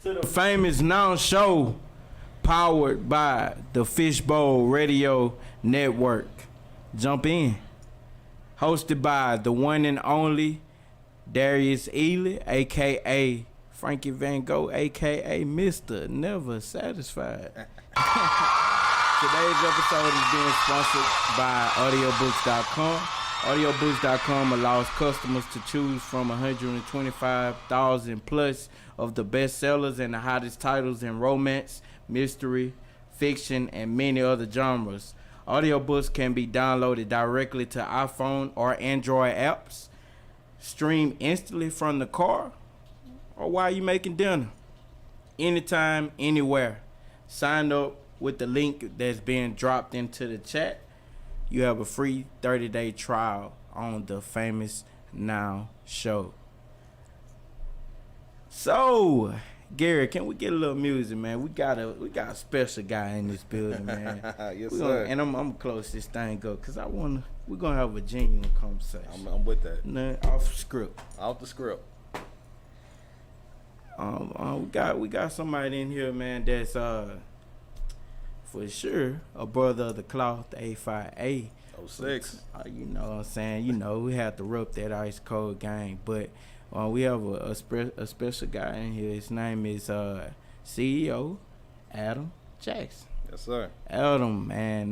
to the Phamous Now Show, powered by the Fishbowl Radio Network. Jump in. Hosted by the one and only Darius Ely, a.k.a. Frankie Van Gogh, a.k.a. Mr. Never Satisfied. Today's episode is being sponsored by audiobooks.com. Audiobooks.com allows customers to choose from 125,000 plus of the best sellers and the hottest titles in romance, mystery, fiction, and many other genres. Audiobooks can be downloaded directly to iPhone or Android apps, stream instantly from the car, or while you're making dinner. Anytime, anywhere. Sign up with the link that's being dropped into the chat. You have a free 30-day trial on the Phamous Now Show. So, Gary, can we get a little music, man? We got a special guy in this building, man. Yes, sir. And I'm gonna close this thing up because we're gonna have a genuine conversation. I'm with that. Nah, off script. Off the script. We got somebody in here, man, that's for sure a brother of the cloth, the A5A. 06. You know what I'm saying? You know, we have to rep that ice cold game. But we have a special guy in here. His name is CEO Adam Jackson. Yes, sir. Adam, man,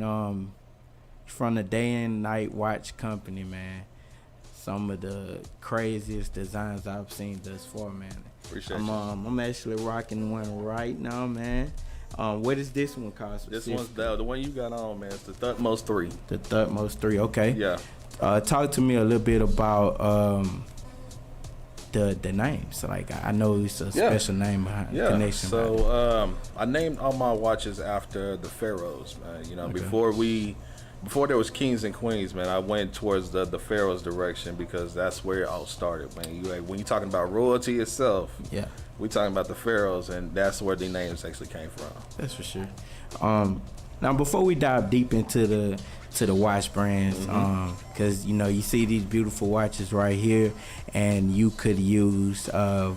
from the Day and Night Watch Company, man. Some of the craziest designs I've seen thus far, man. Appreciate you. I'm actually rocking one right now, man. What is this one called? This one's the one you got on, man. It's the Thutmose 3. The Thutmose 3, okay. Yeah. Talk to me a little bit about the name. So, like, I know it's a special name behind connection. So, I named all my watches after the pharaohs, man. You know, Okay. before there was kings and queens, man, I went towards the pharaohs direction because that's where it all started, man. When you're talking about royalty itself, yeah, we talking about the pharaohs, and that's where the names actually came from. that's for sure. Now, before we dive deep into the watch brands, because you know you see these beautiful watches right here, and you could use our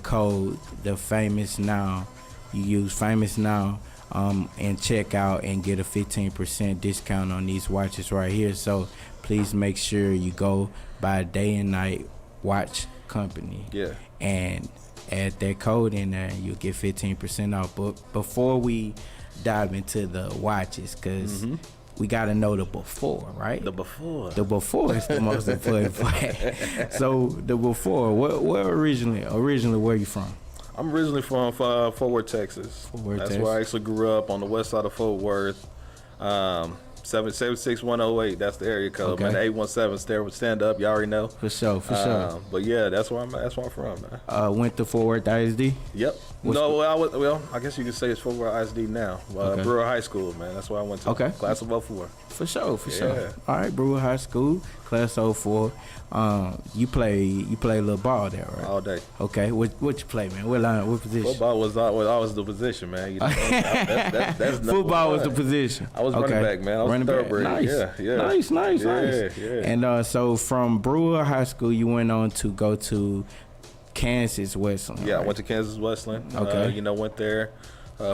code, the Phamous Now. You use Phamous Now. And check out and get a 15% discount on these watches right here. So please make sure you go by Day and Night Watch Company. Yeah. And add that code in there and you'll get 15% off. But before we dive into the watches, because we got to know the before, right? The before. The before is the most important part. So the before, where originally where you from? I'm originally from Fort Worth, Texas. That's where I actually grew up, on the west side of Fort Worth. 76108, that's the area code, Okay. man. 817 stand up, you already know. For sure. But yeah, that's where I'm from, man. Went to Fort Worth ISD? Yep. I guess you could say it's Fort Worth ISD now. Okay. Brewer High School, man. That's where I went to. Okay. Class of 04. For sure. All right, Brewer High School, class 04. You play a little ball there, right? All day. Okay, what you play, man? What position? Football was always the position, man. You know, that's Football was the position. I was running back, man. I was thoroughbred. Nice. Yeah. Nice. Yeah. And so from Brewer High School, you went on to go to Kansas Wesleyan. Yeah, right? I went to Kansas Wesleyan. Okay. Went there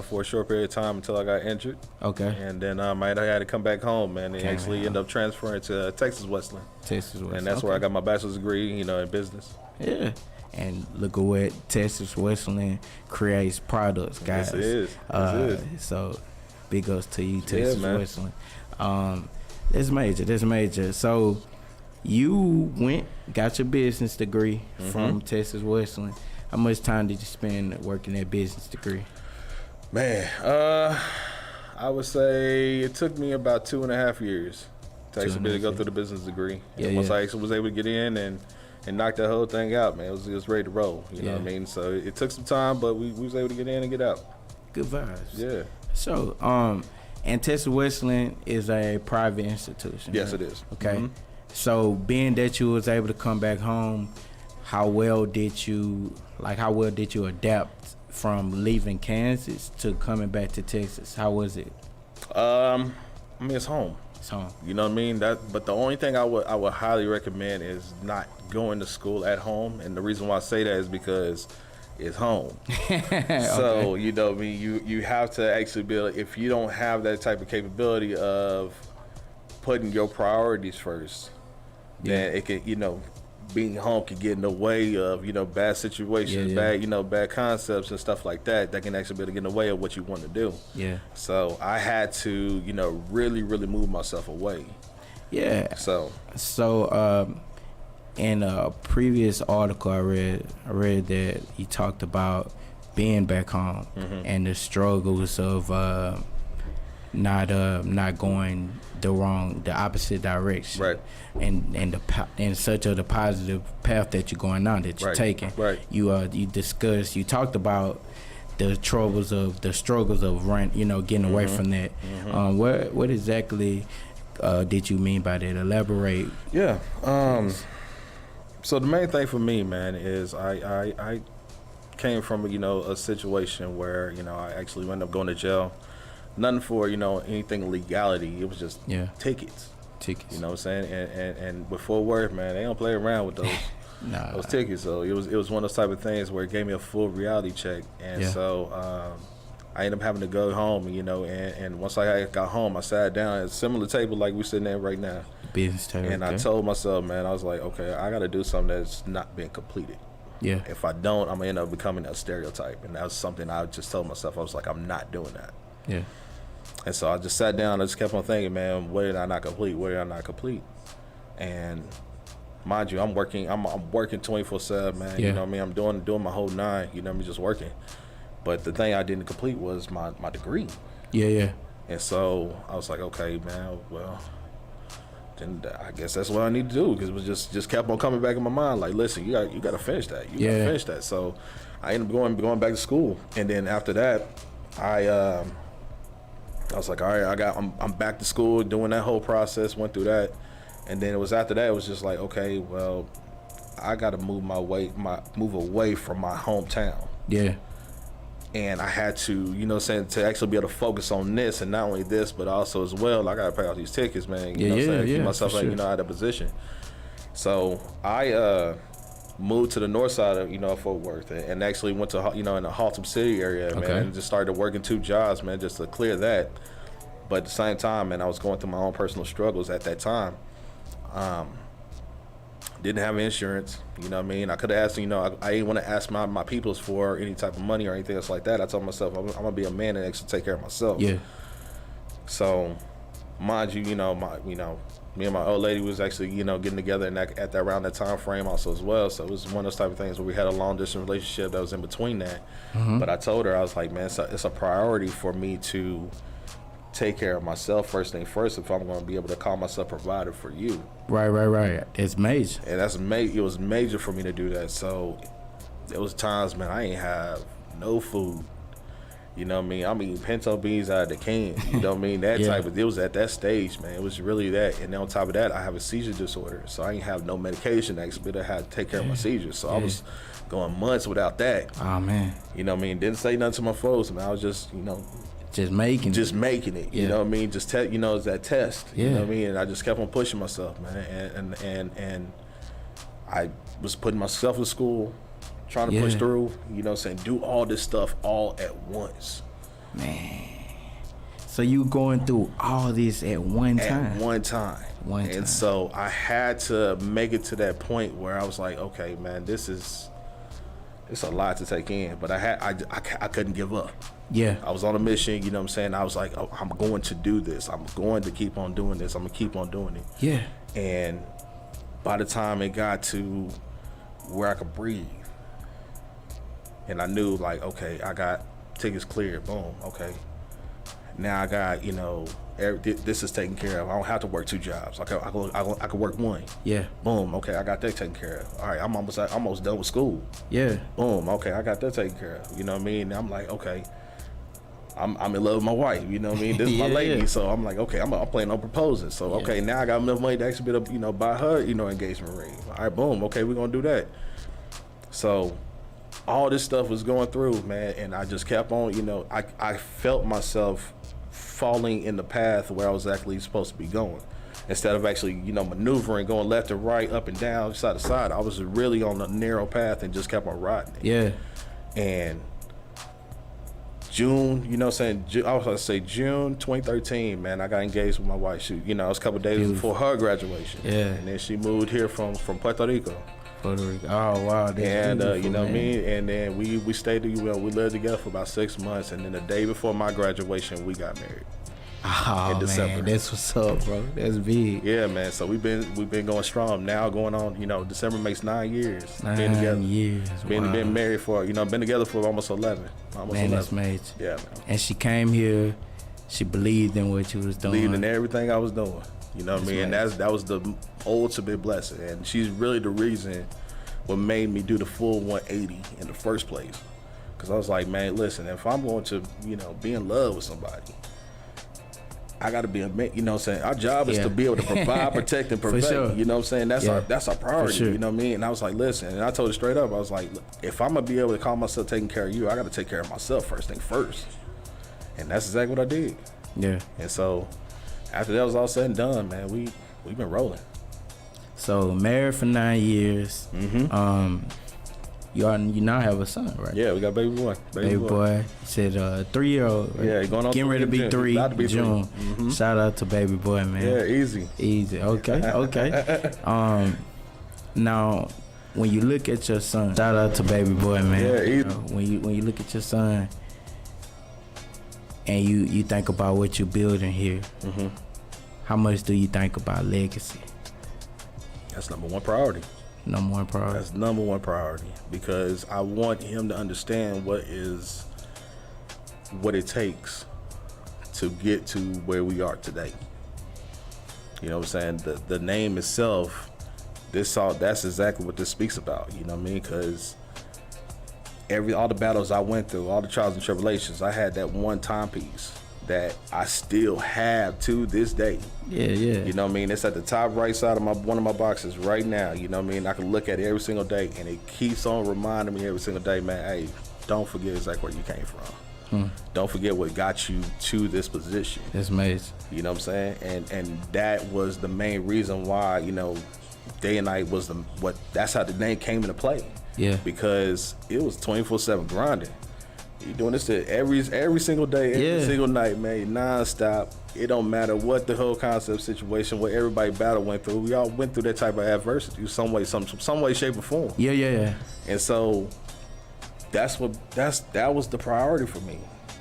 for a short period of time until I got injured. Okay. And then I had to come back home, man, and actually end up transferring to Texas Wesleyan. And that's where I got my bachelor's degree, in business. Yeah. And look at what Texas Wesleyan creates products, guys. Yes, it is. Yes, it is. So big ups to you, Texas man. Wesleyan. That's major. So you got your business degree from Texas Wesleyan. How much time did you spend working that business degree? Man, I would say it took me about 2.5 years to actually go through the business degree. Yeah, and once I actually was able to get in and knock that whole thing out, man, it was ready to roll. You know what I mean? So it took some time, but we was able to get in and get out. Good vibes. Yeah. So, and Texas Wesleyan is a private institution. Yes, right? it is. Okay. So being that you was able to come back home, how well did you adapt from leaving Kansas to coming back to Texas? How was it? It's home. It's home. You know what I mean? But the only thing I would highly recommend is not going to school at home. And the reason why I say that is because is home. So, you know what I mean? You have to actually build, if you don't have that type of capability of putting your priorities first, then it can, you know, being home can get in the way of, you know, bad situations, bad, you know, bad concepts and stuff like that can actually be able to get in the way of what you want to do. Yeah. So I had to, you know, really move myself away. Yeah. So in a previous article I read that he talked about being back home and the struggles of not going the opposite direction, right? And such of the positive path that you're going on, that you're taking. Right. You talked about the struggles of rent, you know, getting away from that. What exactly did you mean by that? Elaborate. Yeah. So the main thing for me, man, is I came from, you know, a situation where, you know, I actually ended up going to jail. Nothing for, you know, anything legality. It was just tickets. You know what I'm saying? And with Fort Worth, man, they don't play around with those those tickets. So it was one of those type of things where it gave me a full reality check. And so I ended up having to go home, you know, and once I got home, I sat down at a similar table like we're sitting at right now. Business table. And I told myself, man, I was like, okay, I got to do something that's not been completed. Yeah. If I don't, I'm going to end up becoming a stereotype. And that was something I just told myself. I was like, I'm not doing that. Yeah. And so I just sat down. I just kept on thinking, man, what did I not complete? What did I not complete? And mind you, I'm working 24/7, man. You know what I mean? I'm doing my whole nine. You know what I mean? Just working. But the thing I didn't complete was my degree. Yeah. And so I was like, okay, man, well, then I guess that's what I need to do, because it was just kept on coming back in my mind. Like, listen, you got to finish that. You got to finish that. So I ended up going back to school, and then after that, I was like, all right, I'm back to school, doing that whole process, went through that, and then it was after that, it was just like, okay, well, I got to move away from my hometown. Yeah. And I had to, you know what I'm saying, to actually be able to focus on this, and not only this, but also as well, I got to pay all these tickets, man. You know what I'm saying? Keep myself, like, you know, out of position. So I moved to the north side of, you know, Fort Worth, and actually went to, you know, in the Haltom City area, man, and just started working 2 jobs, man, just to clear that. But at the same time, man, I was going through my own personal struggles at that time. Didn't have insurance, you know what I mean? I could have asked, you know, I didn't want to ask my peoples for any type of money or anything else like that. I told myself, I'm going to be a man and actually take care of myself. Yeah. So, mind you, you know, me and my old lady was actually, you know, getting together at that around that time frame also as well. So it was one of those type of things where we had a long distance relationship that was in between that. But I told her, I was like, man, it's a priority for me to take care of myself first thing first if I'm going to be able to call myself provider for you. Right. It's major. And it was major for me to do that. So there was times, man, I ain't have no food. You know what I mean? I'm eating pinto beans out of the can. You know what I mean? That type of, it was at that stage, man. It was really that. And then on top of that, I have a seizure disorder. So I ain't have no medication actually, but I had to take care of my seizures. So I was going months without that. Oh, man. You know what I mean? Didn't say nothing to my folks, man. I was just, you know, just making it. You know what I mean? Just you know, it's that test. Yeah. You know what I mean? And I just kept on pushing myself, man. And I was putting myself in school, trying to push through, you know what I'm saying, do all this stuff all at once. Man. So you going through all this at one time? At one time. And so I had to make it to that point where I was like, okay, man, it's a lot to take in, but I couldn't give up. Yeah. I was on a mission, you know what I'm saying? I was like, oh, I'm going to do this. I'm going to keep on doing this. I'm going to keep on doing it. Yeah. And by the time it got to where I could breathe, and I knew, like, okay, I got tickets cleared, boom, okay. Now I got, you know, this is taken care of. I don't have to work 2 jobs. I could work 1. Yeah. Boom, okay, I got that taken care of. All right, I'm almost done with school. Yeah. Boom, okay, I got that taken care of. You know what I mean? And I'm like, okay, I'm in love with my wife. You know what I mean? This is my lady. So I'm like, okay, I'm planning on proposing. So okay, now I got enough money to actually be able to, you know, buy her, you know, engagement ring. All right, boom, okay, we're gonna do that. So all this stuff was going through, man, and I just kept on, you know, I felt myself falling in the path where I was actually supposed to be going. Instead of actually, you know, maneuvering, going left and right, up and down, side to side, I was really on a narrow path and just kept on riding it. Yeah. And June, you know what I'm saying? I was going to say June 2013, man, I got engaged with my wife. She, you know, it was a couple of days before her graduation. Yeah. And then she moved here from Puerto Rico. Puerto Rico. Oh, wow. That's And, you know man. what I mean? And then we stayed, we lived together for about 6 months. And then the day before my graduation, we got married. Oh, in December. man, that's what's up, bro. That's big. Yeah, man. So we've been going strong. Now going on, you know, December makes 9 years. 9 years. Been married for, you know, been together for almost 11. Almost Man, 11. that's major. Yeah, man. And she came here. She believed in what you was doing. Believed in everything I was doing. You know what I mean? And that was the ultimate blessing. And she's really the reason what made me do the full 180 in the first place. Because I was like, man, listen, if I'm going to, you know, be in love with somebody, I got to be a man, you know what I'm saying? Our job is to be able to provide, protect, and prevent. Sure. You know what I'm saying? That's our priority, sure. you know what I mean? And I was like, listen, and I told her straight up, I was like, look, if I'm going to be able to call myself taking care of you, I got to take care of myself first thing first. And that's exactly what I did. Yeah. And so after that was all said and done, man, we've been rolling. So married for 9 years. Mm-hmm. You now have a son, right? Yeah, we got baby boy. Baby boy. You said 3-year-old. Right? Yeah, going on. Getting ready to be 3 in June. Mm-hmm. Shout out to baby boy, man. Yeah, easy. Okay. Now, when you look at your son, shout out to baby boy, man. Yeah, easy. When you look at your son, and you think about what you're building here, mm-hmm. How much do you think about legacy? That's number one priority. Number one priority. That's number one priority, because I want him to understand what it takes to get to where we are today. You know what I'm saying? The name itself, that's exactly what this speaks about. You know what I mean? Because all the battles I went through, all the trials and tribulations, I had that one timepiece that I still have to this day. Yeah. You know what I mean? It's at the top right side of one of my boxes right now. You know what I mean? I can look at it every single day, and it keeps on reminding me every single day, man, hey, don't forget exactly where you came from. Don't forget what got you to this position. That's amazing. You know what I'm saying? And that was the main reason why, you know, Day and Night was that's how the name came into play. Yeah. Because it was 24/7 grinding. You doing this every single day, every single night, man, nonstop. It don't matter what the whole concept situation, what everybody went through. We all went through that type of adversity, some way, shape, or form. Yeah. And so that was the priority for me.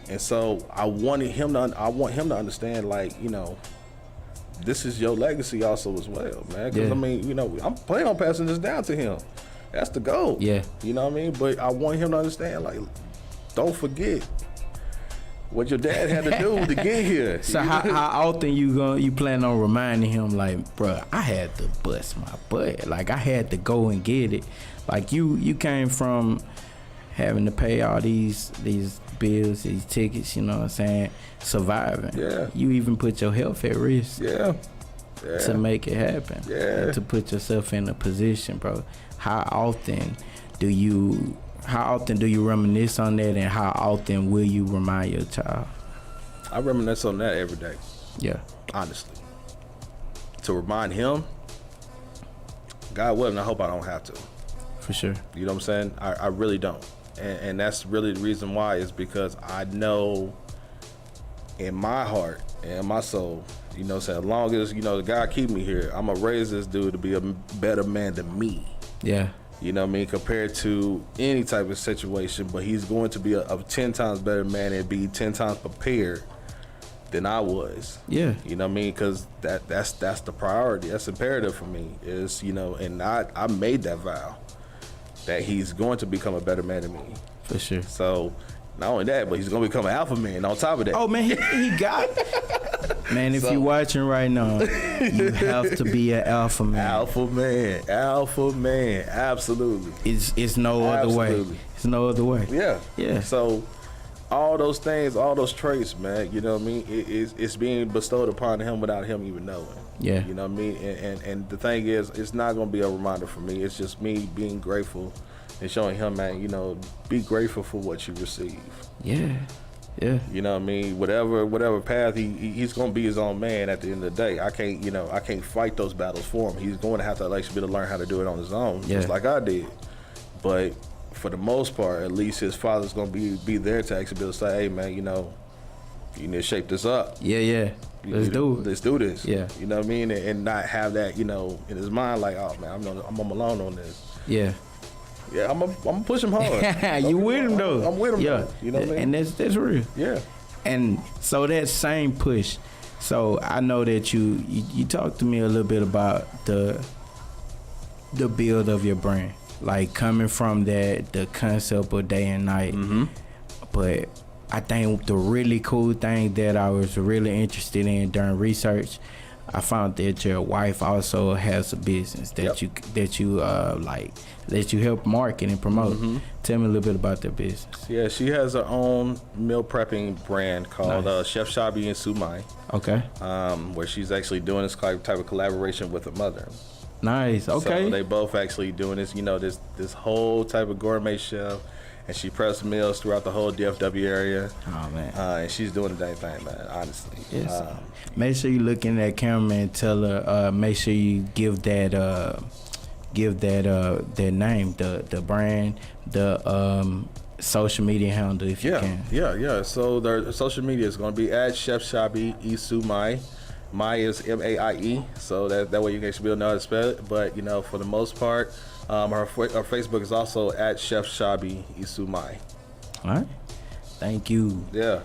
And so I want him to understand, like, you know, this is your legacy also as well, man. Because I mean, you know, I'm planning on passing this down to him. That's the goal. Yeah. You know what I mean? But I want him to understand, like, don't forget what your dad had to do to get here. So how often you plan on reminding him, like, bro, I had to bust my butt. Like, I had to go and get it. Like, you came from having to pay all these bills, these tickets, you know what I'm saying, surviving. Yeah. You even put your health at risk. Yeah. To make it happen. Yeah. And to put yourself in a position, bro. How often do you reminisce on that, and how often will you remind your child? I reminisce on that every day. Yeah. Honestly. To remind him, God willing, I hope I don't have to. For sure. You know what I'm saying? I really don't. And that's really the reason why, is because I know in my heart and my soul, you know what I'm saying, as long as, you know, God keep me here, I'm going to raise this dude to be a better man than me. Yeah. You know what I mean? Compared to any type of situation, but he's going to be a 10 times better man and be 10 times prepared than I was. Yeah. You know what I mean? Because that's the priority. That's imperative for me, is, you know, and I made that vow that he's going to become a better man than me. For sure. So not only that, but he's going to become an alpha man on top of that. Oh, man, he got it. Man, if you're watching right now, you have to be an alpha man. Alpha man, absolutely. It's no other way. It's no other way. Yeah. So all those things, all those traits, man, you know what I mean? It's being bestowed upon him without him even knowing. Yeah. You know what I mean? And the thing is, it's not going to be a reminder for me. It's just me being grateful and showing him, man, you know, be grateful for what you receive. Yeah. Yeah. You know what I mean? Whatever path he's gonna be his own man at the end of the day. I can't fight those battles for him. He's going to have to actually be able to learn how to do it on his own, just like I did. But for the most part, at least his father's gonna be there to actually be able to say, hey man, you need to shape this up. Yeah. Let's do this. Yeah. You know what I mean? And not have that, in his mind like, oh man, I'm alone on this. Yeah. Yeah, I'm gonna push him hard. You with him though. I'm with him. Yeah. Though, you know what I mean? And that's real. Yeah. And so that same push. So I know that you talked to me a little bit about the build of your brand, like coming from the concept of day and night. Mm-hmm. But I think the really cool thing that I was really interested in during research, I found that your wife also has a business that you help market and promote. Mm-hmm. Tell me a little bit about that business. Yeah, she has her own meal prepping brand called Chef Shabi and Sumai. Okay. Where she's actually doing this type of collaboration with her mother. Nice. Okay. So they both actually doing this, this whole type of gourmet chef, and she preps meals throughout the whole DFW area. Oh man. And she's doing the dang thing, man. Honestly. Yes. Make sure you look in that camera and tell her. Make sure you give that name, the brand, the social media handle if you can. Yeah. So their social media is going to be at Chef Shabi Isumai. Mai is MAIE, so that way you can actually be able to know how to spell it. But for the most part, our Facebook is also at Chef Shabi Isumai. All right. Thank you. Yeah.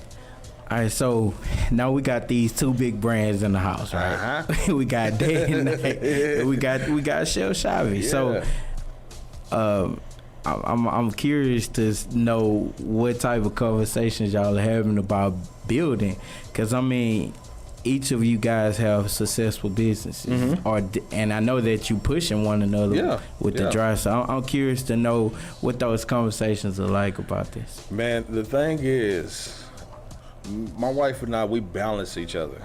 All right, so now we got these two big brands in the house, right? Uh-huh. We got Day and Night. And we got Chef Shabi. Yeah. So, I'm curious to know what type of conversations y'all are having about building, because I mean, each of you guys have successful businesses, Mm-hmm. and I know that you pushing one another with the drive. So I'm curious to know what those conversations are like about this. Man, the thing is, my wife and I, we balance each other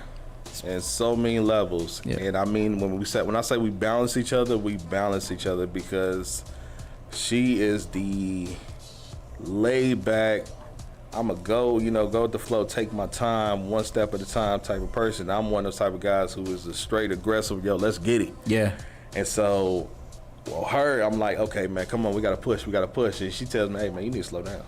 in so many levels. Yeah. And I mean, when I say we balance each other because she is the laid back, I'm a go with the flow, take my time, one step at a time type of person. I'm one of those type of guys who is a straight aggressive, let's get it. Yeah. And so, I'm like, okay, man, come on, we gotta push. And she tells me, hey, man, you need to slow down.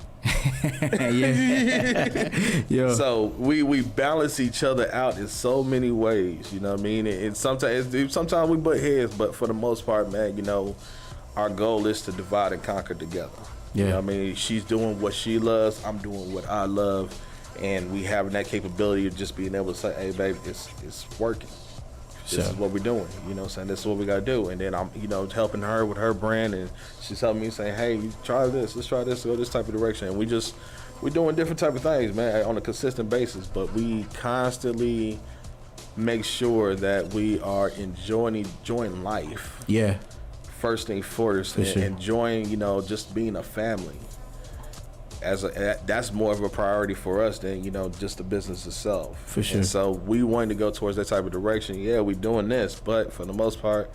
Yeah. So we balance each other out in so many ways, you know what I mean? And sometimes we butt heads, but for the most part, man, our goal is to divide and conquer together. Yeah. You know what I mean? She's doing what she loves, I'm doing what I love, and we having that capability of just being able to say, hey, baby, it's working. This is what we're doing, this is what we gotta do. And then I'm, helping her with her brand, and she's helping me saying, hey, you try this, let's try this, go this type of direction. And we're doing different type of things, man, on a consistent basis, but we constantly make sure that we are enjoying life. Yeah. First thing first, and sure. enjoying, just being a family. That's more of a priority for us than just the business itself. For sure. And so we wanted to go towards that type of direction. Yeah, we're doing this, but for the most part,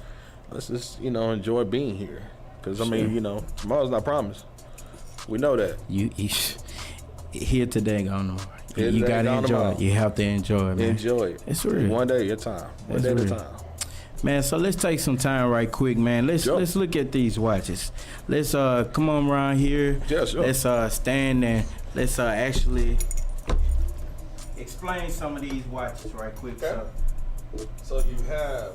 let's just enjoy being here. Because I mean, tomorrow's not promised. We know that. You here today, gone tomorrow. You gotta enjoy tomorrow. it. You have to enjoy it, man. Enjoy it. It's real. One day at a time. One day at a time. Man, so let's take some time right quick, man. Let's look at these watches. Let's come on around here. Yeah, sure. Let's stand and let's actually explain some of these watches right quick. Okay. So you have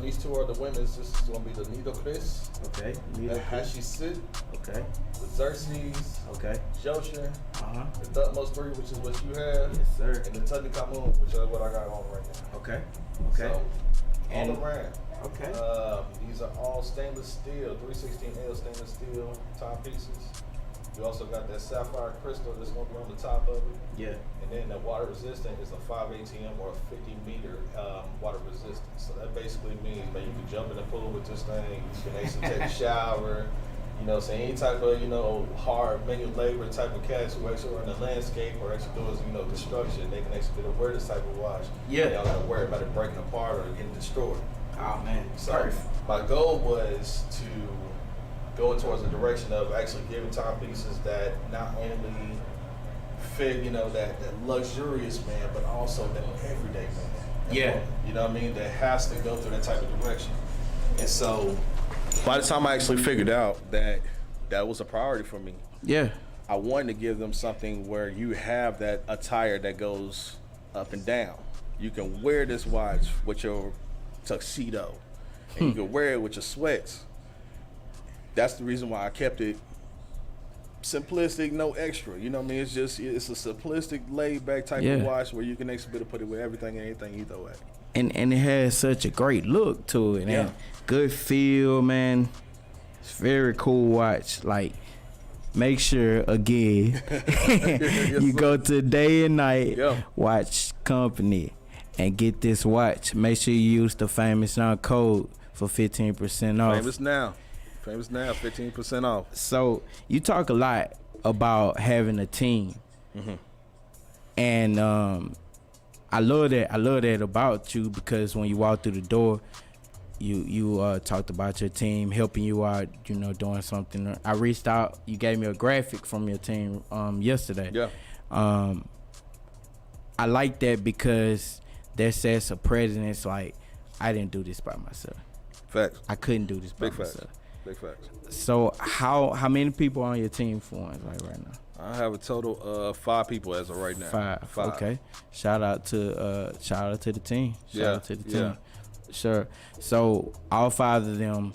these two are the women's. This is gonna be the Nido Chris. Okay. The Hashi Sit. Okay. The Xerxes. Okay. Joshin. Uh-huh. The Thutmose 3, which is what you have. Yes, sir. And the Tutankhamun, which is what I got on right now. Okay. So, And- all around. Okay. These are all stainless steel, 316L stainless steel timepieces. You also got that sapphire crystal that's going to be on the top of it. Yeah. And then the water resistant is a 5 ATM or a 50 meter water resistance. So that basically means that you can jump in the pool with this thing. You can actually take a shower. So any type of, hard manual labor type of cats who actually are in the landscape or actually doing, construction, they can actually wear this type of watch. Yeah. They don't got to worry about it breaking apart or getting destroyed. Oh man. So my goal was to go towards the direction of actually giving timepieces that not only fit, that luxurious man, but also that everyday man. Yeah. You know what I mean? That has to go through that type of direction. And so by the time I actually figured out that that was a priority for me. Yeah. I wanted to give them something where you have that attire that goes up and down. You can wear this watch with your tuxedo, and you can wear it with your sweats. That's the reason why I kept it simplistic, no extra. You know what I mean? It's a simplistic, laid back type of watch where you can actually put it with everything and anything you throw at it. And it has such a great look to it, and good feel, man. It's very cool watch. Like, make sure again you go to Day and Night Watch Company and get this watch. Make sure you use the Phamous Now code for 15% off. Phamous Now, 15% off. So you talk a lot about having a team, and I love that about you, because when you walk through the door, you talked about your team helping you out, you know, doing something. I reached out, you gave me a graphic from your team yesterday. Yeah. I like that because that sets a precedence. Like, I didn't do this by myself. Facts. I couldn't do this by Big myself. Facts. Big facts. So how many people are on your team for us right now? I have a total of 5 people as of right now. Five. Okay. Shout out to the team. Shout out to the team. Sure. So all 5 of them,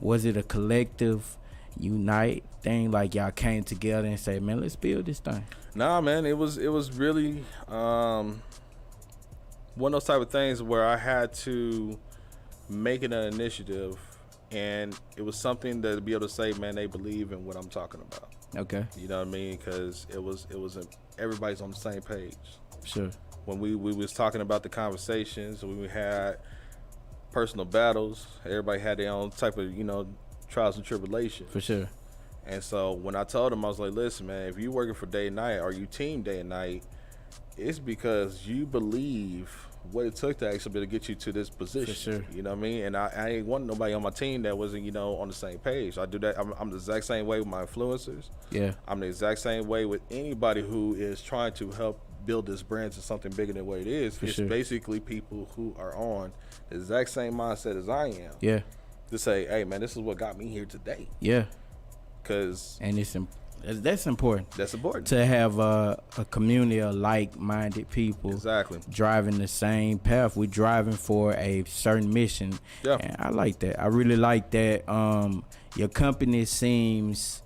was it a collective unite thing? Like, y'all came together and say, man, let's build this thing? Nah, man, it was really one of those type of things where I had to make it an initiative, and it was something to be able to say, man, they believe in what I'm talking about. Okay. You know what I mean? Because it was everybody's on the same page. Sure. When we was talking about the conversations, we had personal battles. Everybody had their own type of, you know, trials and tribulations. For sure. And so when I told them, I was like, listen, man, if you working for Day and Night or you team Day and Night, it's because you believe what it took to actually be able to get you to this position. For sure. You know what I mean? And I ain't want nobody on my team that wasn't, you know, on the same page. I do that. I'm the exact same way with my influencers. Yeah. I'm the exact same way with anybody who is trying to help build this brand to something bigger than what it is. It's basically people who are on the exact same mindset as I am. Yeah. To say, hey, man, this is what got me here today. Yeah. And that's important. That's important. To have a community of like-minded people. Exactly. Driving the same path. We're driving for a certain mission. Yeah. And I like that. I really like that. Your company seems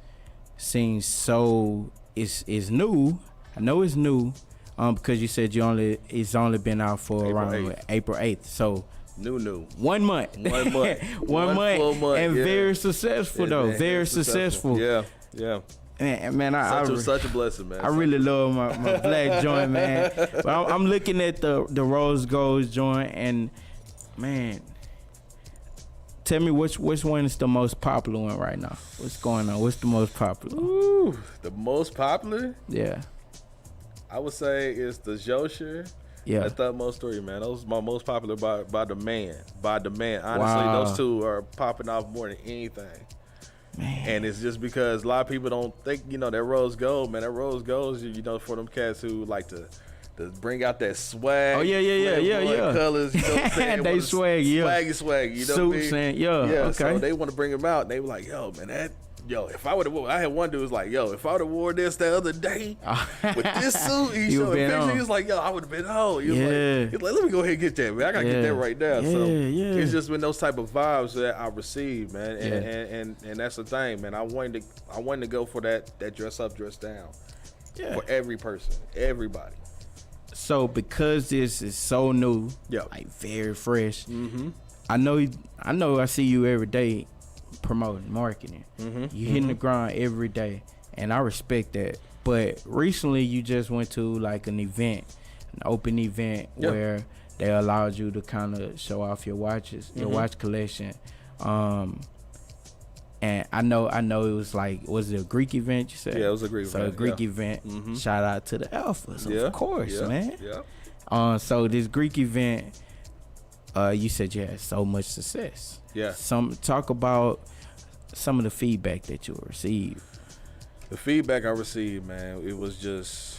so is new. I know it's new. Because you said it's only been out for around April 8th. So new 1 month. 1 month. 1 month. Full month. And very successful though. Man, very successful. Yeah. Man, such a blessing, man. I really love my black joint, man. But I'm looking at the Rose Gold joint, and man, tell me which one is the most popular one right now? What's going on? What's the most popular? Ooh, the most popular? Yeah. I would say it's the Josher. Yeah. That's the most story, man. Those are my most popular by demand. Honestly, Wow. those two are popping off more than anything. Man. And it's just because a lot of people don't think, you know, that rose gold, man. That rose gold is, you know, for them cats who like to bring out that swag. Oh, yeah. Colors, you know what I'm saying? They swag, Swag, you know what I mean? Suits and, okay. So they want to bring them out. And they were like, yo, man, if I would have, I had one dude was like, yo, if I would have wore this the other day with this suit, he showed a picture. He was like, yo, I would have been home. He was like, let me go ahead and get that, man. I gotta get that right now. It's just been those type of vibes that I received, man. And that's the thing, man. I wanted to go for that dress up, dress down. Yeah. For every person, everybody. So because this is so new, like very fresh, I know I see you every day promoting, marketing. You hitting the grind every day, and I respect that. But recently you just went to like an open event where they allowed you to kind of show off your watches, your watch collection. And I know it was like, was it a Greek event you said? Yeah, it was a Greek event. So a Greek event. Shout out to the Alphas, of course, man. Yeah. So this Greek event, you said you had so much success. Yeah. Talk about some of the feedback that you received. The feedback I received, man, it was just,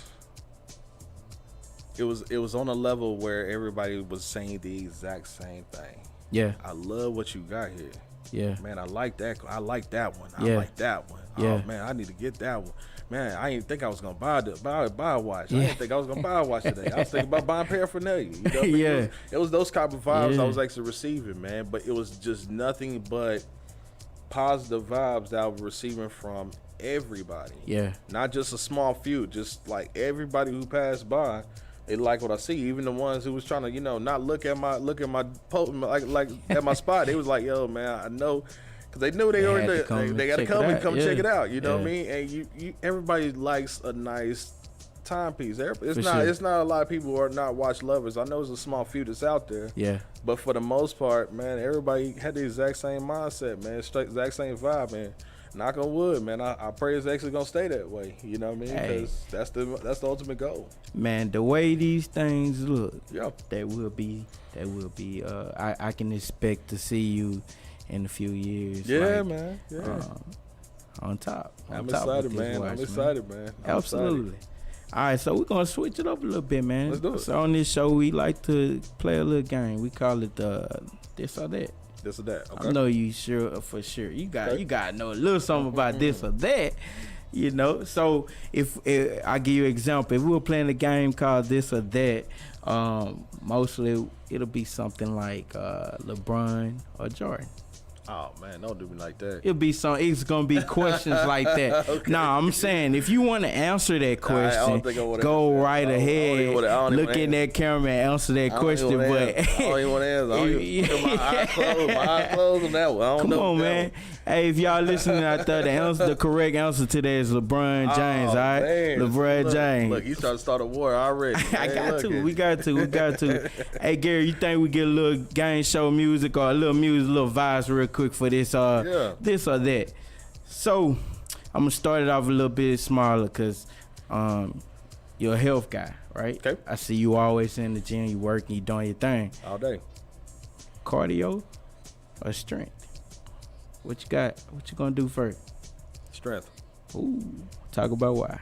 it was on a level where everybody was saying the exact same thing. Yeah. I love what you got here. Yeah. Man, I like that. I like that one. I Yeah. like that one. Yeah. Oh man, I need to get that one. Man, I didn't think I was gonna buy a watch. I Yeah. didn't think I was gonna buy a watch today. I was thinking about buying paraphernalia. You know what I mean? Yeah. It was those type of vibes Yeah. I was actually receiving, man. But it was just nothing but positive vibes that I was receiving from everybody. Yeah. Not just a small few, just like everybody who passed by. They like what I see. Even the ones who was trying to, you know, not look at my like at my spot. They was like, "Yo, man, I know," because they knew they got to come and come check it out. You know what I mean? And you everybody likes a nice timepiece. It's not a lot of people who are not watch lovers. I know there's a small few that's out there. Yeah. But for the most part, man, everybody had the exact same mindset, man. Exact same vibe, man. Knock on wood, man. I pray it's actually gonna stay that way. You know what I mean? Because that's the ultimate goal. Man, the way these things look, Yeah. that will be. I can expect to see you in a few years. Yeah, like, man. Yeah. On top. I'm top with excited, this man. watch, I'm excited, man. I'm Absolutely. excited. All right, so we're gonna switch it up a little bit, man. Let's do it. So on this show, we like to play a little game. We call it this or that. This or that. Okay. I know you sure for sure. You got to know a little something about this or that. You know. So if I give you an example, if we were playing a game called this or that, mostly it'll be something like LeBron or Jordan. Oh man, don't do me like that. It's gonna be questions like that. Okay. Nah, I'm saying if you want to answer that question, go right ahead. Look in that camera and answer that question. But I don't even want to answer. My eyes closed on that one. I don't come know on, man. Hey, if y'all listening out there, the correct answer to that is LeBron James. All right, man. LeBron James. Look, he's trying to start a war already. I got to. We got to. Hey, Gary, you think we get a little game show music or a little vibes real quick for this this or that? So I'm gonna start it off a little bit smaller because you're a health guy, right? Okay. I see you always in the gym, you working, you doing your thing. All day. Cardio or strength? What you got? What you gonna do first? Strength. Ooh, talk about why.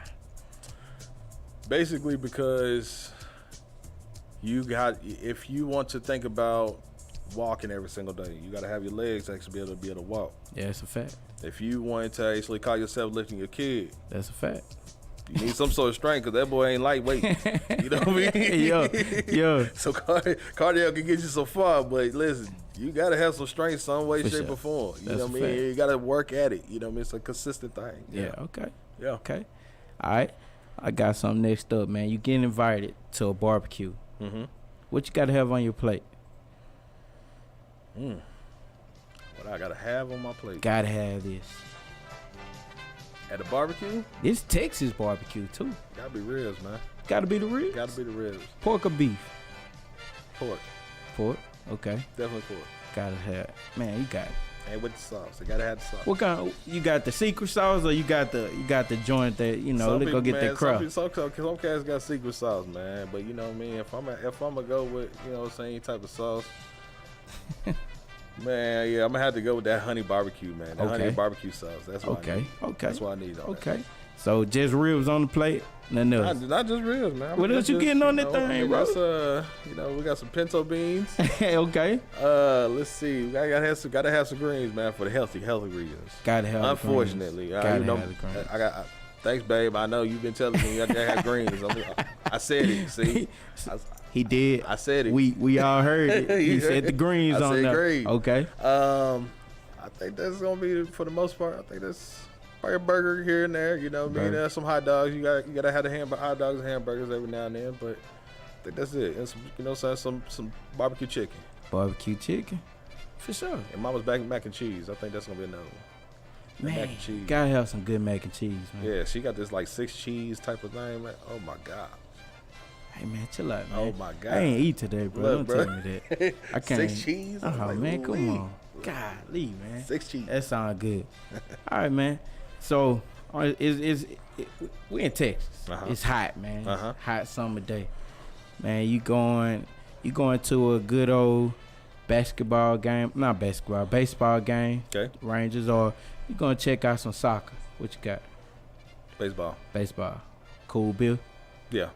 Basically because if you want to think about walking every single day, you got to have your legs actually be able to walk. Yeah, that's a fact. If you want to actually call yourself lifting your kid, That's a fact. you need some sort of strength because that boy ain't lightweight. You know what I mean? Yo. So cardio can get you so far, but listen, you got to have some strength some way, For shape, sure. or form. You That's know a what I mean? fact. You got to work at it. You know what I mean? It's a consistent thing. Yeah. Okay. Yeah. Okay. All right. I got something next up, man. You getting invited to a barbecue. Mm-hmm. What you got to have on your plate? What I got to have on my plate? Gotta have this. At a barbecue? It's Texas barbecue too. Got to be ribs, man. Gotta be the ribs. Got to be the ribs. Pork or beef? Pork. Pork. Okay. Definitely pork. Gotta have. Man, you got it. And with the sauce. I got to have the sauce. What kind? You got the secret sauce or you got the joint that Some they go people, get man, the crust? Some cats got secret sauce, man. But you know what I mean? If I'm gonna go with, you know, same type of sauce, man, yeah, I'm gonna have to go with that honey barbecue, man. That honey barbecue sauce. That's what I need. Okay. That's what I need. Okay. So just ribs on the plate, nothing else. Not just ribs, man. What else you getting on that thing, bro? We got some pinto beans. Okay. Let's see. We gotta have some greens, man, for the healthy reasons. Gotta have. Unfortunately, gotta have the greens. Thanks, babe. I know you've been telling me I gotta have greens. I said it. See, he did. I said it. We all heard it. He said the greens I on said there. greens. Okay. I think that's gonna be for the most part. I think that's probably a burger here and there. You know what I mean? Some hot dogs. You gotta have the hot dogs and hamburgers every now and then. But I think that's it. And some barbecue chicken. Barbecue chicken, for sure. And mama's mac and cheese. I think that's gonna be another one. Man, mac and cheese. Gotta have some good mac and cheese, man. Yeah, she got this like 6 cheese type of thing, man. Oh my god. Hey man, chill out, man. Oh my god. I ain't eat today, bro. Look, Don't bro. tell me that. I can't. 6 cheese. Oh like, man, come ooh-wee. on. Golly, man. 6 cheese. That sound good. All right, man. So we in Texas. Uh-huh. It's hot, man. Uh-huh. Hot summer day. Man, you going to a good old baseball game. Okay. Rangers, or you gonna check out some soccer. What you got? Baseball. Cool, Bill. Yeah.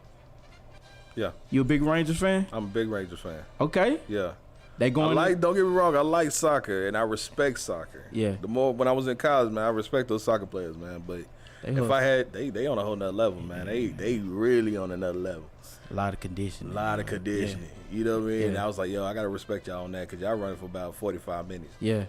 You a big Rangers fan? I'm a big Rangers fan. Okay. Yeah. They going. Don't get me wrong. I like soccer and I respect soccer. Yeah. The more when I was in college, man, I respect those soccer players, man. But if I had, they on a whole nother level, man. They really on another level. A lot of conditioning. Yeah. You know what I mean? Yeah. And I was like, yo, I gotta respect y'all on that because y'all running for about 45 minutes. Yeah.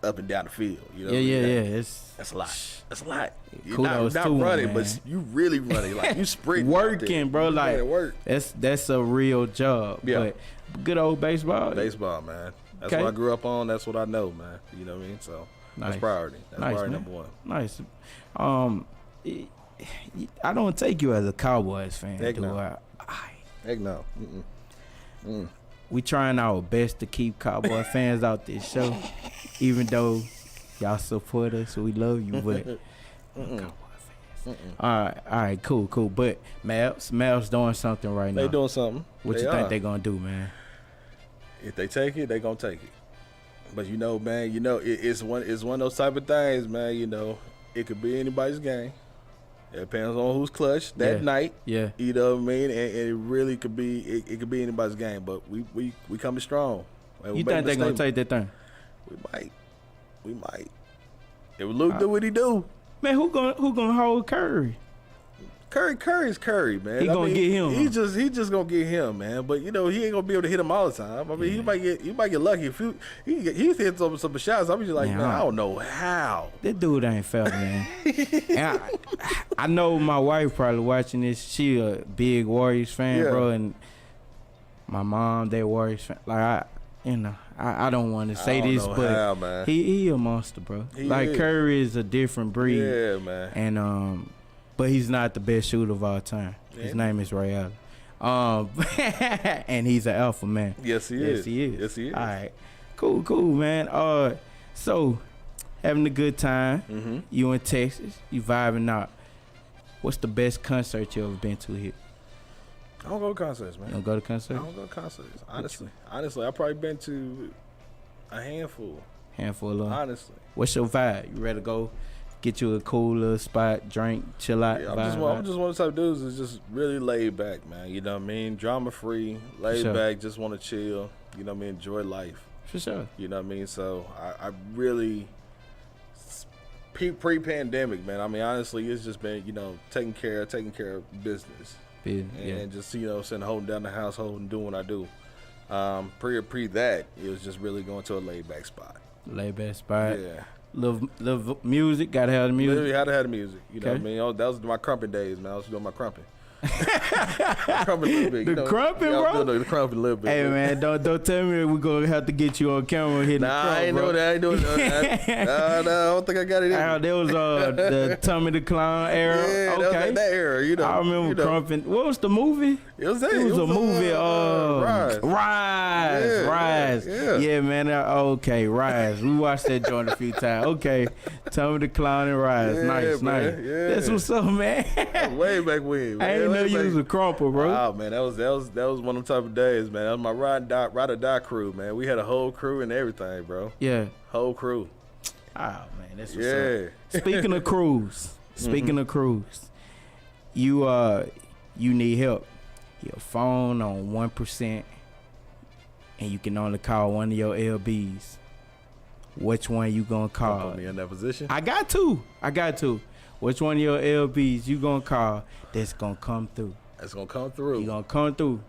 Up and down the field. You know Yeah. That's a lot. That's a lot. You're Kudos not to 'em, running, man. but you really running. Like you sprint. Working, bro. You Like work. that's a real job. Yeah. But good old baseball. Baseball, man. That's Okay. what I grew up on. That's what I know, man. You know what I mean? So that's priority. That's priority man. number one. Nice. I don't take you as a Cowboys fan, Heck do no. I? Heck no. We trying our best to keep Cowboy fans out this show, even though y'all support us, we love you, but Cowboy fans. All right, cool. But Mavs doing something right now. They doing something. What you think they gonna do, man? If they take it, they gonna take it. But man, it's one of those type of things, man. It could be anybody's game. It depends on who's clutch that night. Yeah. You know what I mean? And it really could be it could be anybody's game. But we coming strong. You think they gonna take that thing? We might. If Luke do what he do. Man, who gonna hold Curry? Curry's Curry, man. He gonna get him. He just gonna get him, man. But he ain't gonna be able to hit him all the time. I mean, he might get lucky if he hit some shots. I'm just like, man, I don't know how. That dude ain't felt, man. And I know my wife probably watching this. She a big Warriors fan, bro, and my mom, they Warriors fan. Like I don't want to say this, but he a monster, bro. Curry is a different breed. Yeah, man. And but he's not the best shooter of all time. Yeah. His name is Ray Allen. And he's an alpha man. Yes, he is. All right. Cool, man. So having a good time. Mm-hmm. You in Texas. You vibing out. What's the best concert you ever been to here? I don't go to concerts, man. You don't go to concerts? I don't go to concerts. Honestly, I've probably been to a handful. Handful of them. Honestly. What's your vibe? You ready to go? Get you a cool little spot, drink, chill out. Yeah, I'm just one of the type of dudes that's just really laid back, man. You know what I mean? Drama free, laid back, just want to chill. You know what I mean? Enjoy life. For sure. You know what I mean? So I really pre-pandemic, man. I mean, honestly, it's just been taking care of business, and just sitting holding down the household and doing what I do. Pre that, it was just really going to a laid back spot. Laid back spot. Yeah. Love music, gotta have the music. Literally had to have the music. You know what I mean? That was my crumping days, man. I was doing my crumping. Crumping a little bit. The crumping, bro? The crumping a little bit. Hey, man, don't tell me we're going to have to get you on camera hitting the crump, I ain't doing that. I ain't doing that. No, I don't think I got it in. That was the Tommy the Clown era. Yeah, okay. that era, I remember crumping. What was the movie? It was that. It was a movie. Rise. Yeah, man. Okay, Rise. We watched that joint a few times. Okay, Tommy the Clown and Rise. Nice. Yeah. That's what's up, man. Way back when. Man. I didn't know you was a crumper, bro. Oh man, that was one of them type of days, man. That was my ride or die crew, man. We had a whole crew and everything, bro. Yeah. Whole crew. Oh man, that's what's up. Speaking of crews, you need help. Your phone on 1%, and you can only call one of your LBs. Which one you gonna call? Put me in that position. I got to. Which one of your LBs you gonna call that's gonna come through? That's gonna come through. You gonna come through.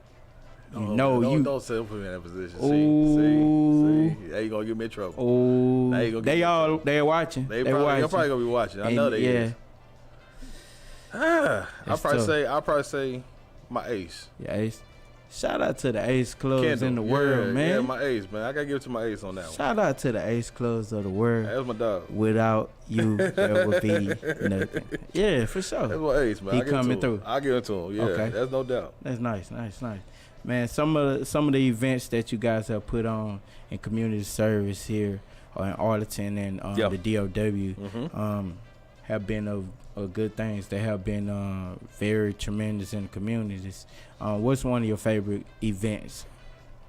Don't say put me in that position. See. Now you gonna get me in trouble. Oh, they're watching. They're probably gonna be watching. I know they is. I'll probably say my ace. Yeah, ace. Shout out to the ace clubs in the world, man. Yeah, my ace, man. I gotta give it to my ace on that one. Shout out to the ace clubs of the world. That's my dog. Without you, there would be nothing. Yeah, for sure. That's my ace, man. He coming through. I'll give it to him. Yeah, okay. That's no doubt. That's nice. Man, some of the events that you guys have put on in community service here in Arlington and the DOW have been of good things. They have been very tremendous in the communities. What's one of your favorite events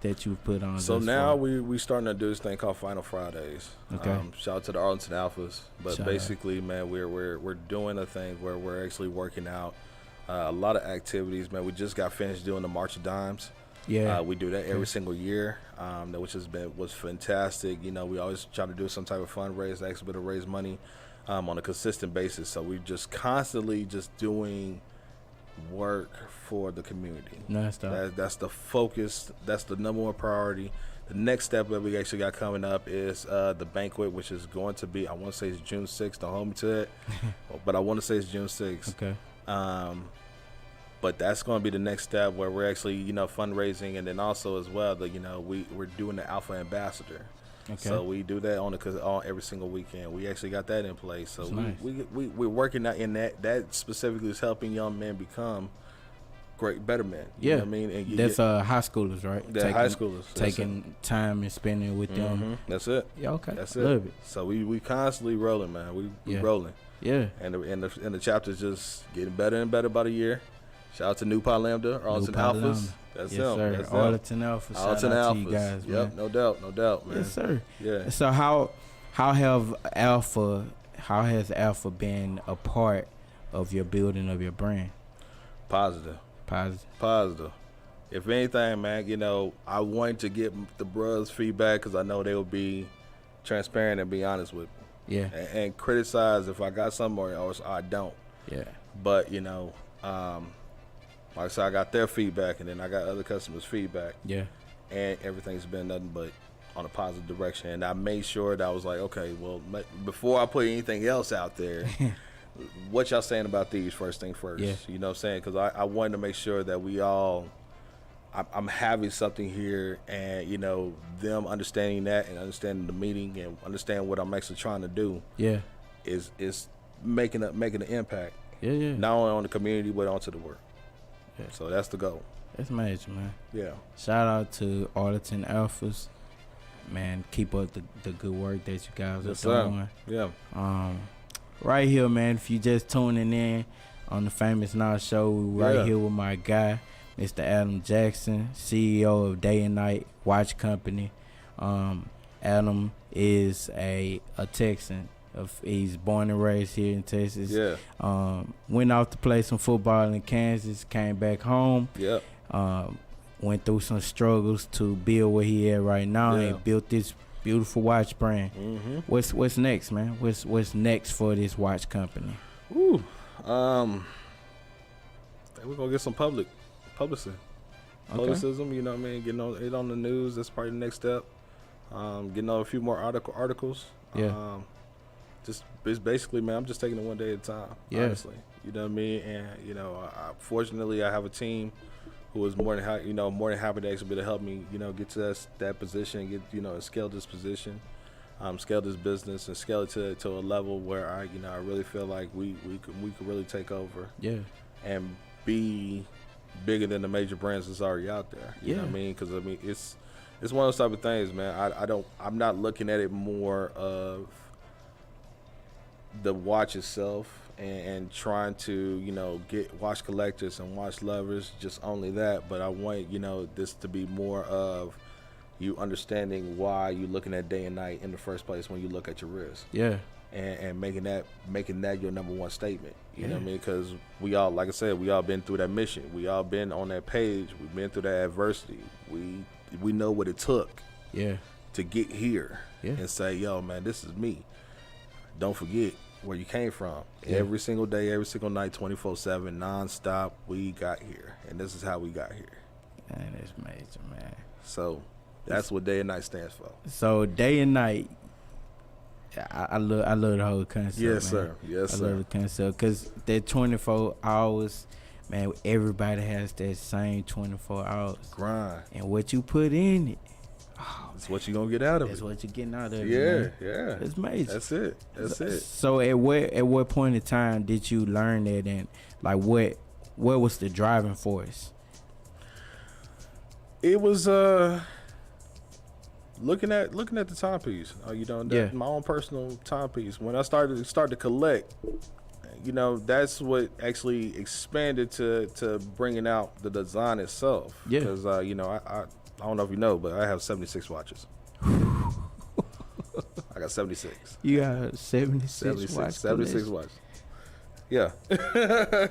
that you've put on? So now we starting to do this thing called Final Fridays. Okay. Shout out to the Arlington Alphas. But basically, man, we're doing a thing where we're actually working out a lot of activities, man. We just got finished doing the March of Dimes. Yeah. We do that every single year, which was fantastic. You know, we always try to do some type of fundraise, actually to raise money on a consistent basis. So we just constantly just doing work for the community. That's the focus. That's the number one priority. The next step that we actually got coming up is the banquet, which is going to be, I want to say it's June 6th. Don't hold me to it, but I want to say it's June 6th. Okay. But that's going to be the next step where we're actually, you know, fundraising, and then also as well, you know, we're doing the Alpha Ambassador. Okay. So we do that on every single weekend. We actually got that in place. So nice. we're working out in that. That specifically is helping young men become better men. You know what I mean? And that's high schoolers, right? High schoolers. Taking time and spending it with them. That's it. Yeah, okay. That's it. Love it. So we constantly rolling, man. We rolling. Yeah. And the chapter's just getting better and better by the year. Shout out to New Pi Lambda, Arlington Alphas. That's them. Sir. That's Arlington Alphas. Arlington Shout out Alphas. to you guys, man. Yep, no doubt, man. Yes, sir. Yeah. So how has Alpha been a part of your building of your brand? Positive. If anything, man, you know, I wanted to get the bros feedback because I know they will be transparent and be honest with me. Yeah. And criticize if I got something or I don't. Yeah. But, you know, like I said, I got their feedback, and then I got other customers' feedback. Yeah. And everything's been nothing but on a positive direction. And I made sure that I was like, okay, well, before I put anything else out there, what y'all saying about these first thing first? Yeah. You know what I'm saying? Because I wanted to make sure that we all, I'm having something here, and, you know, them understanding that and understanding the meeting and understanding what I'm actually trying to do. Yeah. Is making an impact. Yeah. Not only on the community, but onto the work. Yeah. So that's the goal. That's major, man. Yeah. Shout out to Arlington Alphas. Man, keep up the good work that you guys are doing. Yeah. Right here, man, if you just tuning in on the Phamous Now Show, we right here with my guy, Mr. Adam Jackson, CEO of Day and Night Watch Company. Adam is a Texan. He's born and raised here in Texas. Yeah. Went off to play some football in Kansas, came back home. Yeah. Went through some struggles to build where he at right now, and built this beautiful watch brand. Mm-hmm. What's next, man? What's next for this watch company? Ooh. We're gonna get some publicity. Publicism, you know what I mean? Getting it on the news, that's probably the next step. Getting on a few more articles. Yeah. It's basically, man, I'm just taking it one day at a time. Yeah. Honestly, you know what I mean. And you know, fortunately, I have a team who is more than happy to actually be to help me, you know, get to that position, scale this position, scale this business, and scale it to a level where I really feel like we could really take over. Yeah. And be bigger than the major brands that's already out there. You know what I mean? Because I mean, it's one of those type of things, man. I'm not looking at it more of the watch itself and trying to, you know, get watch collectors and watch lovers, just only that. But I want, you know, this to be more of you understanding why you're looking at Day and Night in the first place when you look at your wrist. Yeah. And making that your number one statement. You know what I mean? Because we all, like I said, we all been through that mission. We all been on that page. We've been through that adversity. We know what it took. Yeah. To get here. Yeah. And say, yo, man, this is me. Don't forget where you came from. Yeah. Every single day, every single night, 24/7, nonstop, we got here. And this is how we got here. Man, that's major, man. So that's what Day and Night stands for. So Day and Night, I love the whole concept. Yes, man. sir. Yes, I sir. love the concept because that 24 hours, man, everybody has that same 24 hours. Grind. And what you put in it, that's what you're going to get out of that's it. what you're getting out of it. Yeah, man. yeah. That's major. That's it. That's it. So at what point in time did you learn that, and like what was the driving force? It was looking at the timepiece. My own personal timepiece. When I started to collect, you know, that's what actually expanded to bringing out the design itself. Yeah. Because you know, I don't know if you know, but I have 76 watches. I got 76. You got 76 watches. 76 watches. Yeah.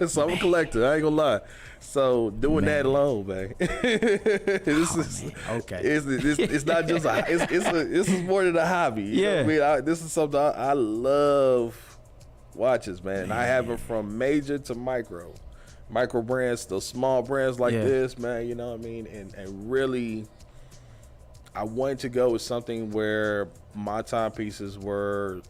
So I'm a collector. I ain't gonna lie. So doing that alone, man. This is okay. It's not just this is more than a hobby. You know what I mean? This is something I love watches, man. I have them from major to micro brands, those small brands like this, man. You know what I mean? And really, I wanted to go with something where my timepieces go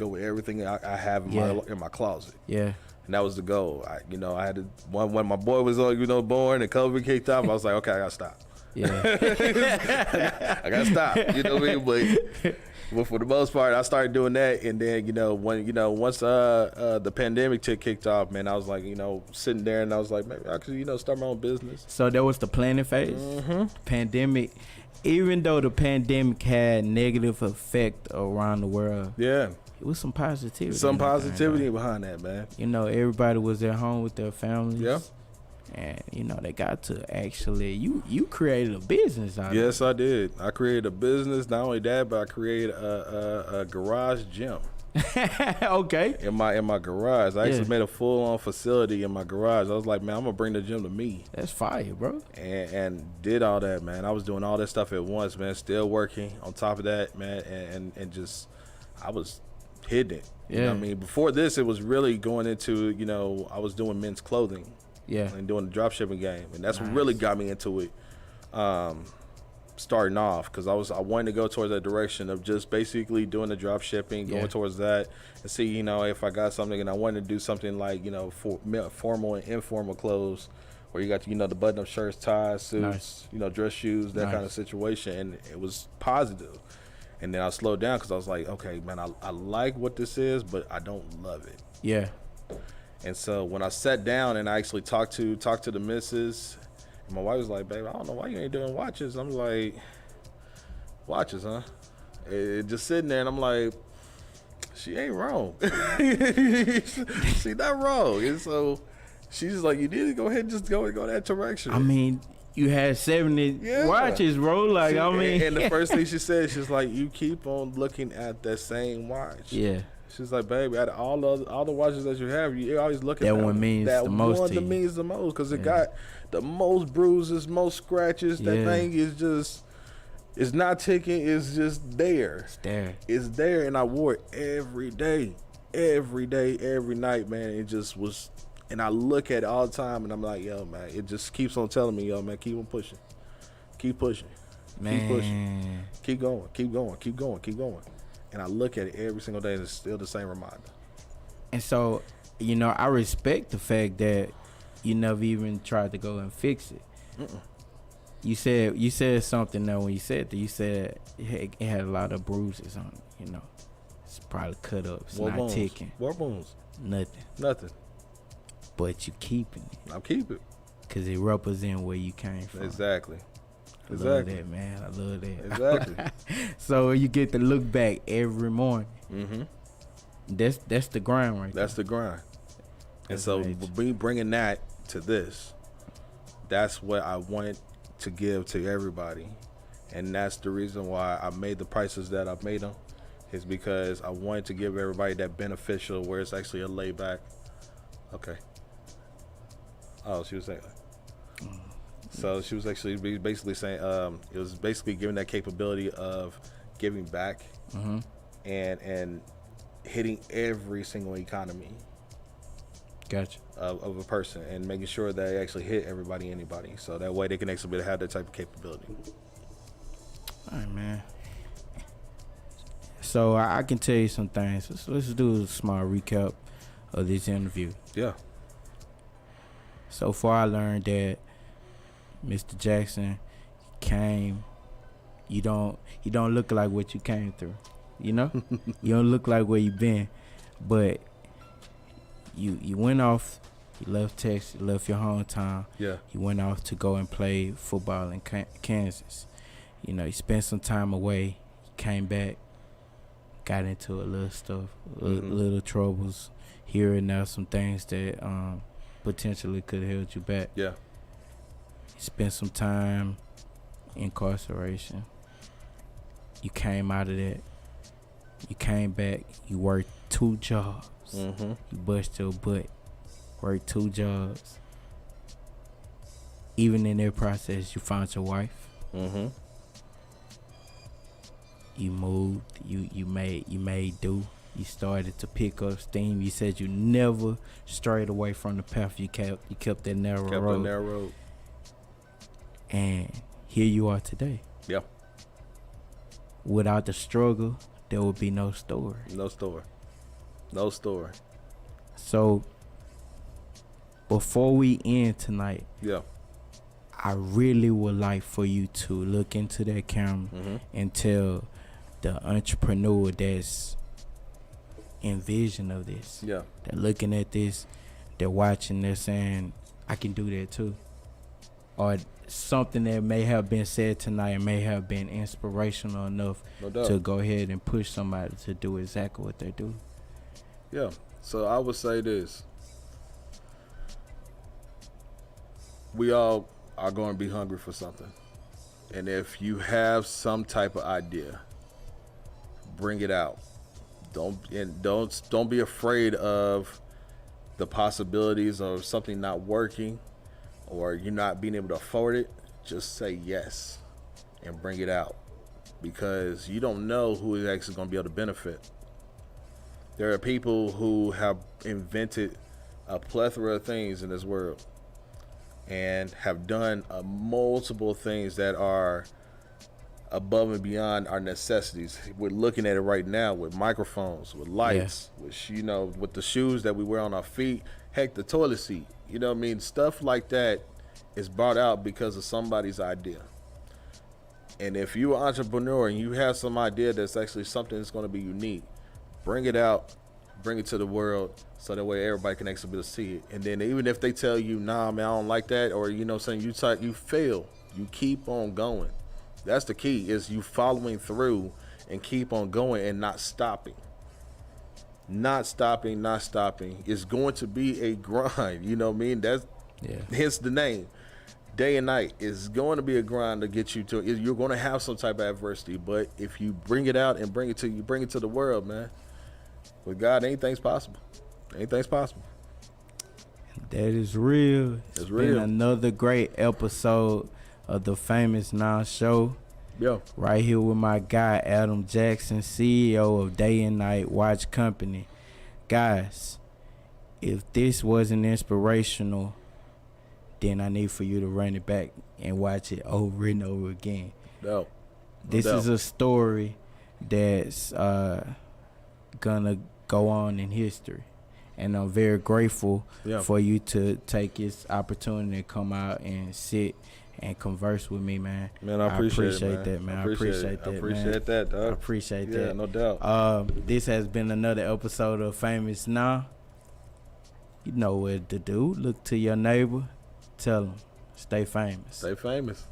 with everything I have in my closet. Yeah. And that was the goal. I had to, when my boy was born and COVID kicked off, I was like, okay, I gotta stop. Yeah. I gotta stop. You know what I mean? But for the most part, I started doing that, and then once the pandemic kicked off, man, I was like, sitting there, and I was like, maybe I could start my own business. So that was the planning phase. Mm-hmm. Pandemic, even though the pandemic had negative effect around the world. Yeah. It was some positivity. Some positivity behind that, man. Everybody was at home with their families. Yeah. And, they got to actually, you created a business out of it. Yes, I did. I created a business. Not only that, but I created a garage gym. Okay. In my garage. I actually made a full-on facility in my garage. I was like, man, I'm going to bring the gym to me. That's fire, bro. And did all that, man. I was doing all that stuff at once, man. Still working on top of that, man. And just, I was hitting it. You know what I mean? Before this, it was really going into, I was doing men's clothing. Yeah. And doing the drop shipping game. And that's what really got me into it starting off, because I wanted to go towards that direction of just basically doing the drop shipping, going towards that, and see, if I got something, and I wanted to do something like, for formal and informal clothes, where you got, the button-up shirts, ties, suits, dress shoes, that kind of situation. And it was positive. And then I slowed down because I was like, okay, man, I like what this is, but I don't love it. Yeah. And so when I sat down and I actually talked to the missus, and my wife was like, babe, I don't know why you ain't doing watches. I'm like, watches, huh? And just sitting there, and I'm like, she ain't wrong. She not wrong. And so she's just like, you need to go ahead and just go that direction. I mean, you had 70 watches, bro. Like, and the first thing she said, she's like, you keep on looking at that same watch. Yeah. She's like, baby, out of all the watches that you have, you always look at that one means the most. That one means the most, because it got the most bruises, most scratches. That thing is just, it's not ticking. It's just there. It's there. It's there, and I wore it every day, every night, man. It just was, and I look at it all the time, and I'm like, yo, man, it just keeps on telling me, yo, man, keep on pushing, keep pushing, keep pushing, keep going, keep going, keep going, keep going. And I look at it every single day, and it's still the same reminder. And so, I respect the fact that you never even tried to go and fix it. Mm-mm. You said something though when you said that. You said it had a lot of bruises on it. It's probably cut up. It's not ticking. What bones? Nothing. But you keeping it. I'll keep it. Because it represents where you came from. Exactly. I love that, man. I love that. Exactly. So you get to look back every morning. Mm-hmm. That's the grind right That's there. The grind. And so me bringing that to this, that's what I wanted to give to everybody. And that's the reason why I made the prices that I've made them, is because I wanted to give everybody that beneficial, where it's actually a laid back. Okay. Oh, she was saying that. So she was actually basically saying it was basically giving that capability of giving back and hitting every single economy. Gotcha. Of a person, and making sure that they actually hit anybody. So that way they can actually have that type of capability. All right, man. So I can tell you some things. Let's do a small recap of this interview. Yeah. So far I learned that Mr. Jackson came. You don't look like what you came through. You don't look like where you been, but you went off. You left Texas. You left your hometown. Yeah. You went off to go and play football in Kansas. You spent some time away. You came back. Got into a little stuff, little troubles here and there. Some things that potentially could have held you back. Yeah. Spent some time incarceration. You came out of that. You came back. You worked 2 jobs. Mm-hmm. You bust your butt, work 2 jobs. Even in that process, you found your wife. Mm-hmm. You moved. You made do. You started to pick up steam. You said you never strayed away from the path. You kept that narrow road. And here you are today. Yeah. Without the struggle, there would be no story. No story. So before we end tonight, Yeah. I really would like for you to look into that camera and tell the entrepreneur that's in vision of this. Yeah. They're looking at this, they're watching, they're saying, I can do that too. Or something that may have been said tonight may have been inspirational enough to go ahead and push somebody to do exactly what they do. Yeah. So I would say this. We all are going to be hungry for something. And if you have some type of idea, bring it out. Don't be afraid of the possibilities of something not working or you not being able to afford it. Just say yes and bring it out, because you don't know who is actually going to be able to benefit. There are people who have invented a plethora of things in this world and have done multiple things that are above and beyond our necessities. We're looking at it right now with microphones, with lights, with the shoes that we wear on our feet, heck, the toilet seat. You know what I mean? Stuff like that is brought out because of somebody's idea. And if you're an entrepreneur and you have some idea that's actually something that's going to be unique, bring it out, bring it to the world, so that way everybody can actually be able to see it. And then even if they tell you, nah, man, I don't like that, or saying you fail, you keep on going. That's the key, is you following through and keep on going and not stopping. Not stopping. It's going to be a grind. You know what I mean? That's hence the name. Day and night is going to be a grind to get you to it. You're going to have some type of adversity, but if you bring it out and bring it to the world, man, with God, anything's possible. Anything's possible. That is real. It's real. Been another great episode of the Phamous Now Show. Yeah. Right here with my guy Adam Jackson, CEO of Day and Night Watch Company. Guys, if this wasn't inspirational, then I need for you to run it back and watch it over and over again. No. This is a story that's gonna go on in history, and I'm very grateful for you to take this opportunity to come out and sit and converse with me, man. Man, I appreciate that, man. I appreciate that, dog. I appreciate that. Yeah, no doubt. This has been another episode of Phamous Now. You know what to do. Look to your neighbor. Tell them, stay famous. Stay famous.